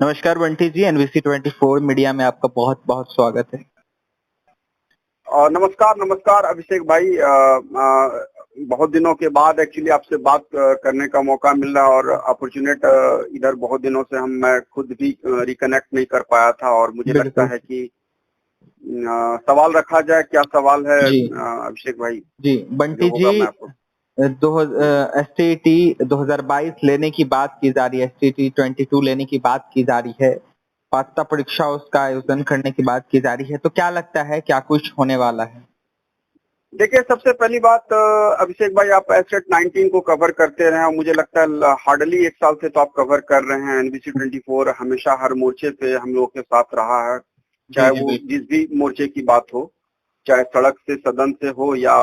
नमस्कार बंटी जी, NVC 24 media में आपका बहुत बहुत स्वागत है। नमस्कार नमस्कार अभिषेक भाई। बहुत दिनों के बाद एक्चुअली आपसे बात करने का मौका मिल रहा और अपॉर्चुनेट इधर बहुत दिनों से मैं खुद भी रिकनेक्ट नहीं कर पाया था और मुझे लगता है कि सवाल रखा जाए। क्या सवाल है जी अभिषेक भाई? जी जो बंटी होगा जी, मैं आपको एसटीटी 2022 लेने की बात की जा रही है, एसटीटी 22 लेने की बात की जा रही है, पात्रता परीक्षा उसका आयोजन करने की बात की जा रही है, तो क्या लगता है क्या कुछ होने वाला है? देखिए, सबसे पहली बात अभिषेक भाई, आप एसटेट 19 को कवर करते रहे और मुझे लगता है हार्डली एक साल से तो आप कवर कर रहे हैं। एनबीसी 24 हमेशा हर मोर्चे पे हम लोगों के साथ रहा है, जी चाहे जी वो बिल्कुल। जिस भी मोर्चे की बात हो, चाहे सड़क से सदन से हो या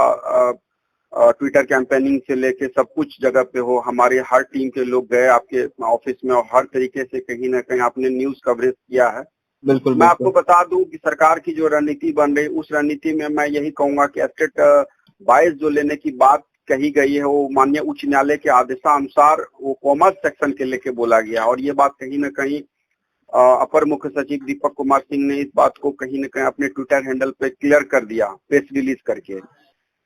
ट्विटर कैंपेनिंग से लेके सब कुछ जगह पे हो। हमारे हर टीम के लोग गए आपके ऑफिस में और हर तरीके से कहीं ना कहीं आपने न्यूज कवरेज किया है। बिल्कुल मैं आपको बिल्कुल। बता दूं कि सरकार की जो रणनीति बन रही, उस रणनीति में मैं यही कहूंगा कि एस्टेट 22 जो लेने की बात कही गई है, वो माननीय उच्च न्यायालय के आदेशानुसार वो कॉमर्स सेक्शन के लेके बोला गया और ये बात कहीं ना कहीं अपर मुख्य सचिव दीपक कुमार सिंह ने इस बात को कहीं ना कहीं अपने ट्विटर हैंडल पे क्लियर कर दिया प्रेस रिलीज करके।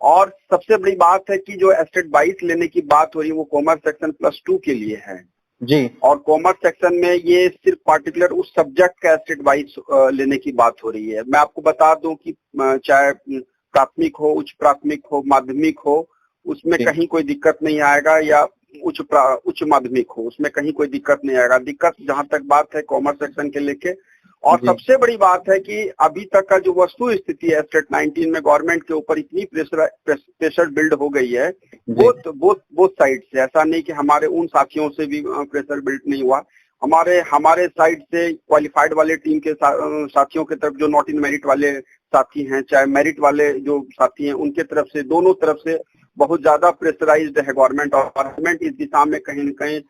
और सबसे बड़ी बात है कि जो एस्टेट 22 लेने की बात हो रही है वो कॉमर्स सेक्शन +2 के लिए है जी और कॉमर्स सेक्शन में ये सिर्फ पार्टिकुलर उस सब्जेक्ट का एस्टेट वाइज लेने की बात हो रही है। मैं आपको बता दूं कि चाहे प्राथमिक हो, उच्च प्राथमिक हो, माध्यमिक हो, उसमें जी कहीं कोई दिक्कत नहीं आएगा, या उच्च माध्यमिक हो, उसमें कहीं कोई दिक्कत नहीं आएगा। दिक्कत जहां तक बात है कॉमर्स सेक्शन के लेके। और जी सबसे बड़ी बात है कि अभी तक का जो वस्तु स्थिति है एस्टेट 19 में, गवर्नमेंट के ऊपर इतनी प्रेशर बिल्ड हो गई है जी बोथ साइड से। ऐसा नहीं कि हमारे उन साथियों से भी प्रेशर बिल्ड नहीं हुआ, हमारे साइड से क्वालिफाइड वाले टीम के साथियों की तरफ, जो नॉट इन मेरिट वाले साथी हैं, चाहे मेरिट वाले जो साथी हैं, उनके तरफ से, दोनों तरफ से बहुत ज्यादा प्रेशराइज्ड है गवर्नमेंट। और गवर्नमेंट इस दिशा में कहीं न कहीं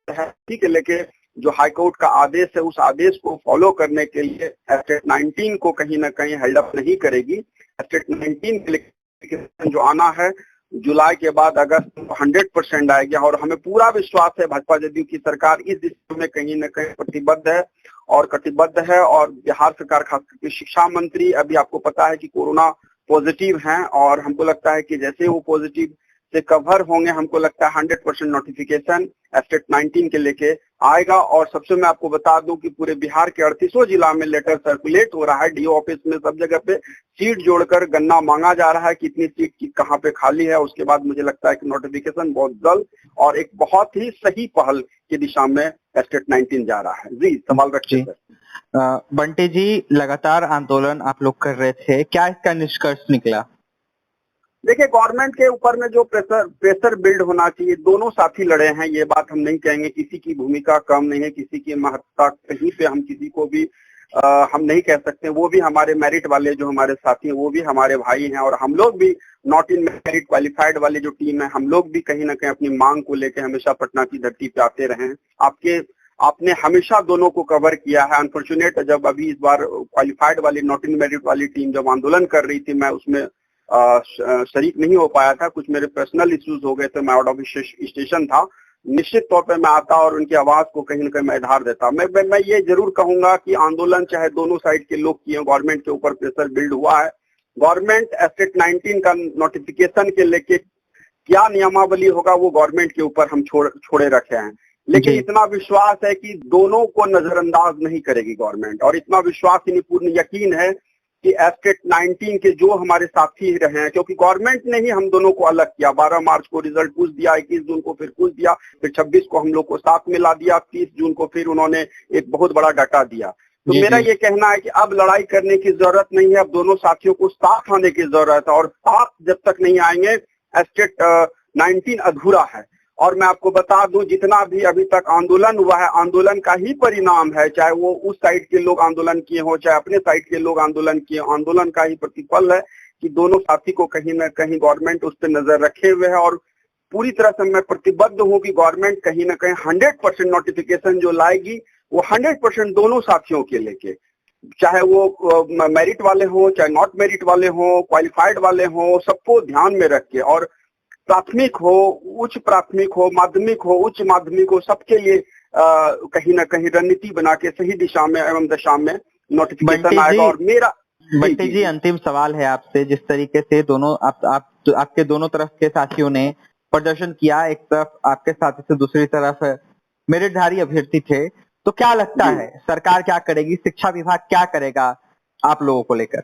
है, ठीक है, लेके जो हाईकोर्ट का आदेश है उस आदेश को फॉलो करने के लिए एस्टेट 19 को कहीं ना कहीं हेल्डअप नहीं करेगी। एस्टेट 19 के लिए जो आना है जुलाई के बाद अगस्त 100% आएगा और हमें पूरा विश्वास है भाजपा जदयू की सरकार इस दिशा में कहीं न कहीं प्रतिबद्ध है और कटिबद्ध है। और बिहार सरकार, खास करके शिक्षा मंत्री, अभी आपको पता है कि कोरोना पॉजिटिव हैं और हमको लगता है कि जैसे वो पॉजिटिव से कवर होंगे, हमको लगता है 100% नोटिफिकेशन एस्टेट 19 के लेके आएगा। और सबसे मैं आपको बता दूं कि पूरे बिहार के 38 जिला में लेटर सर्कुलेट हो रहा है, डीओ ऑफिस में सब जगह पे सीट जोड़कर गन्ना मांगा जा रहा है, कितनी सीट की कहाँ पे खाली है। उसके बाद मुझे लगता है कि नोटिफिकेशन बहुत जल्द और एक बहुत ही सही पहल की दिशा में एस्टेट 19 जा रहा है। जी, सवाल रखिए जी। सर। बंटी जी, लगातार आंदोलन आप लोग कर रहे थे, क्या इसका निष्कर्ष निकला? देखिए, गवर्नमेंट के ऊपर में जो प्रेशर बिल्ड होना चाहिए, दोनों साथी लड़े हैं, ये बात हम नहीं कहेंगे। किसी की भूमिका कम नहीं है, किसी की महत्ता कहीं पे हम किसी को भी हम नहीं कह सकते। वो भी हमारे मेरिट वाले जो हमारे साथी हैं, वो भी हमारे भाई हैं और हम लोग भी नॉट इन मेरिट क्वालिफाइड वाली जो टीम है, हम लोग भी कहीं ना कहीं अपनी मांग को लेकर हमेशा पटना की धरती पे आते रहे हैं। आपने हमेशा दोनों को कवर किया है। अनफॉर्चुनेट, जब अभी इस बार क्वालिफाइड वाली, नॉट इन मेरिट वाली टीम जब आंदोलन कर रही थी, मैं उसमें शरीक नहीं हो पाया था। कुछ मेरे पर्सनल इश्यूज हो गए थे, मैं आउट ऑफ स्टेशन था। निश्चित तौर पे मैं आता और उनकी आवाज को कहीं ना कहीं मैं आधार देता। मैं ये जरूर कहूंगा कि आंदोलन चाहे दोनों साइड के लोग किए, गवर्नमेंट के ऊपर प्रेशर बिल्ड हुआ है। गवर्नमेंट एस्टेट 19 का नोटिफिकेशन के लेके क्या नियमावली होगा वो गवर्नमेंट के ऊपर हम छोड़े रखे हैं, लेकिन जी इतना विश्वास है कि दोनों को नजरअंदाज नहीं करेगी गवर्नमेंट। और इतना विश्वास ही नहीं, पूर्ण यकीन है कि एस्टेट 19 के जो हमारे साथी रहे हैं, क्योंकि गवर्नमेंट ने ही हम दोनों को अलग किया। 12 मार्च को रिजल्ट कुछ दिया, 21 जून को फिर कुछ दिया, फिर 26 को हम लोग को साथ में ला दिया, 30 जून को फिर उन्होंने एक बहुत बड़ा डाटा दिया। तो जी मेरा जी ये कहना है कि अब लड़ाई करने की जरूरत नहीं है, अब दोनों साथियों को साथ आने की जरूरत है और साथ जब तक नहीं आएंगे एस्टेट 19 अधूरा है। और मैं आपको बता दूं, जितना भी अभी तक आंदोलन हुआ है, आंदोलन का ही परिणाम है। चाहे वो उस साइड के लोग आंदोलन किए हो, चाहे अपने साइड के लोग आंदोलन किए, आंदोलन का ही प्रतिफल है कि दोनों साथी को कहीं ना कहीं गवर्नमेंट उस पर नजर रखे हुए है। और पूरी तरह से मैं प्रतिबद्ध हूँ कि गवर्नमेंट कहीं ना कहीं 100% नोटिफिकेशन जो लाएगी वो 100% दोनों साथियों के लेके, चाहे वो मेरिट वाले हो, चाहे नॉट मेरिट वाले हो, क्वालिफाइड वाले हो, सबको ध्यान में रख के। और प्राथमिक हो, उच्च प्राथमिक हो, माध्यमिक हो, उच्च माध्यमिक हो, सबके लिए कहीं ना कहीं रणनीति बना के सही दिशा में एवं दशा में नोटिफिकेशन आएगा। और मेरा बंटी जी अंतिम सवाल है आपसे, जिस तरीके से दोनों आपके दोनों तरफ के साथियों ने प्रदर्शन किया, एक तरफ आपके साथी से दूसरी तरफ मेरिटधारी अभ्यर्थी थे, तो क्या लगता है सरकार क्या करेगी, शिक्षा विभाग क्या करेगा आप लोगों को लेकर?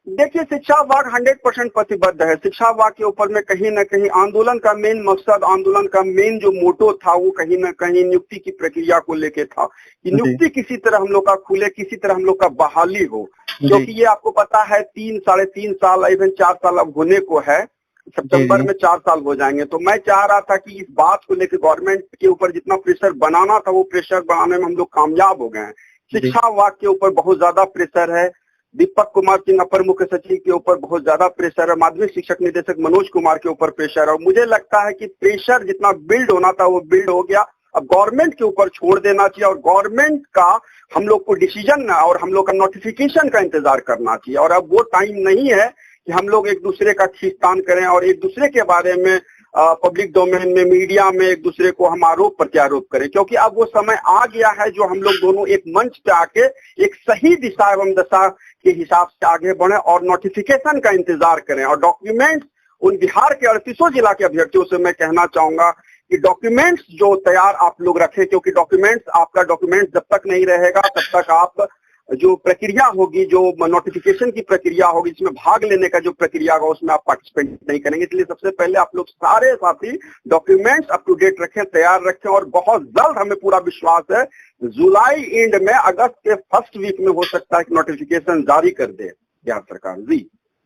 देखिए, शिक्षा विभाग 100% प्रतिबद्ध है। शिक्षा विभाग के ऊपर में कहीं ना कहीं आंदोलन का मेन मकसद, आंदोलन का मेन जो मोटो था वो कहीं ना कहीं नियुक्ति की प्रक्रिया को लेके था कि नियुक्ति किसी तरह हम लोग का खुले, किसी तरह हम लोग का बहाली हो, क्योंकि ये आपको पता है 3-3.5 साल, इवन 4 साल अब होने को है। सितंबर में 4 साल हो जाएंगे। तो मैं चाह रहा था कि इस बात को लेकर गवर्नमेंट के ऊपर जितना प्रेशर बनाना था वो प्रेशर बनाने में हम लोग कामयाब हो गए हैं। शिक्षा विभाग के ऊपर बहुत ज्यादा प्रेशर है, दीपक कुमार सिंह अपर मुख्य सचिव के ऊपर बहुत ज्यादा प्रेशर है, माध्यमिक शिक्षक निदेशक मनोज कुमार के ऊपर प्रेशर है। और मुझे लगता है कि प्रेशर जितना बिल्ड होना था वो बिल्ड हो गया। अब गवर्नमेंट के ऊपर छोड़ देना चाहिए और गवर्नमेंट का हम लोग को डिसीजन और हम लोग का नोटिफिकेशन का इंतजार करना चाहिए। और अब वो टाइम नहीं है कि हम लोग एक दूसरे का खींचतान करें और एक दूसरे के बारे में पब्लिक डोमेन में, मीडिया में एक दूसरे को हम आरोप प्रत्यारोप करें, क्योंकि अब वो समय आ गया है जो हम लोग दोनों एक मंच पे आके एक सही दिशा एवं दशा के हिसाब से आगे बढ़े और नोटिफिकेशन का इंतजार करें। और डॉक्यूमेंट्स उन बिहार के 38 जिला के अभ्यर्थियों से मैं कहना चाहूंगा कि डॉक्यूमेंट्स जो तैयार आप लोग रखें, क्योंकि आपका डॉक्यूमेंट्स जब तक नहीं रहेगा तब तक आप जो प्रक्रिया होगी, जो नोटिफिकेशन की प्रक्रिया होगी, इसमें भाग लेने का जो प्रक्रिया होगा उसमें आप पार्टिसिपेट नहीं करेंगे। इसलिए सबसे पहले आप लोग सारे साथी डॉक्यूमेंट्स अप टू डेट रखें, तैयार रखें। और बहुत जल्द हमें पूरा विश्वास है जुलाई एंड में, अगस्त के फर्स्ट वीक में हो सकता है कि नोटिफिकेशन जारी कर दे बिहार सरकार। जी,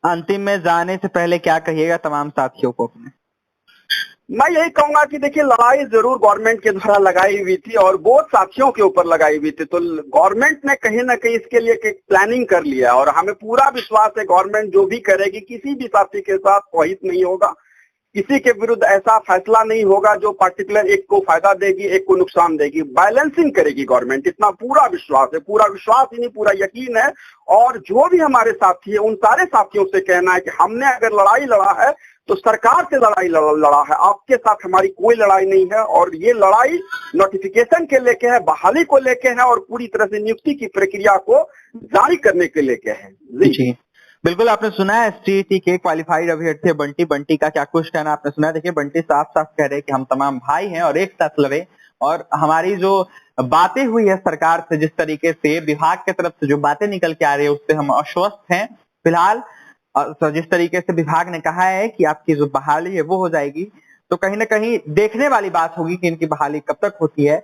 अंतिम में जाने से पहले क्या कहिएगा तमाम साथियों को अपने? मैं यही कहूंगा कि देखिए, लड़ाई जरूर गवर्नमेंट के द्वारा लगाई हुई थी और बहुत साथियों के ऊपर लगाई हुई थी। तो गवर्नमेंट ने कहीं ना कहीं इसके लिए एक प्लानिंग कर लिया और हमें पूरा विश्वास है गवर्नमेंट जो भी करेगी किसी भी साथी के साथ कोहित नहीं होगा, किसी के विरुद्ध ऐसा फैसला नहीं होगा जो पार्टिकुलर एक को फायदा देगी, एक को नुकसान देगी। बैलेंसिंग करेगी गवर्नमेंट, इतना पूरा विश्वास है। पूरा विश्वास ही नहीं, पूरा यकीन है। और जो भी हमारे साथी है उन सारे साथियों से कहना है कि हमने अगर लड़ाई लड़ा है तो सरकार से लड़ाई लड़ा है, आपके साथ हमारी कोई लड़ाई नहीं है। और ये लड़ाई नोटिफिकेशन के लेके है, बहाली को लेके है और पूरी तरह से नियुक्ति की प्रक्रिया को जारी करने के लेके है। जी बिल्कुल, आपने सुना है एसटीईटी के क्वालिफाइड अभ्यर्थी बंटी का क्या कुछ कहना आपने सुना है। देखिए, बंटी साफ साफ कह रहे हैं कि हम तमाम भाई हैं और एक साथ लड़े, और हमारी जो बातें हुई है सरकार से, जिस तरीके से विभाग की तरफ से जो बातें निकल के आ रही है उससे हम आश्वस्त हैं फिलहाल। जिस तरीके से विभाग ने कहा है कि आपकी जो बहाली है वो हो जाएगी, तो कहीं ना कहीं देखने वाली बात होगी कि इनकी बहाली कब तक होती है।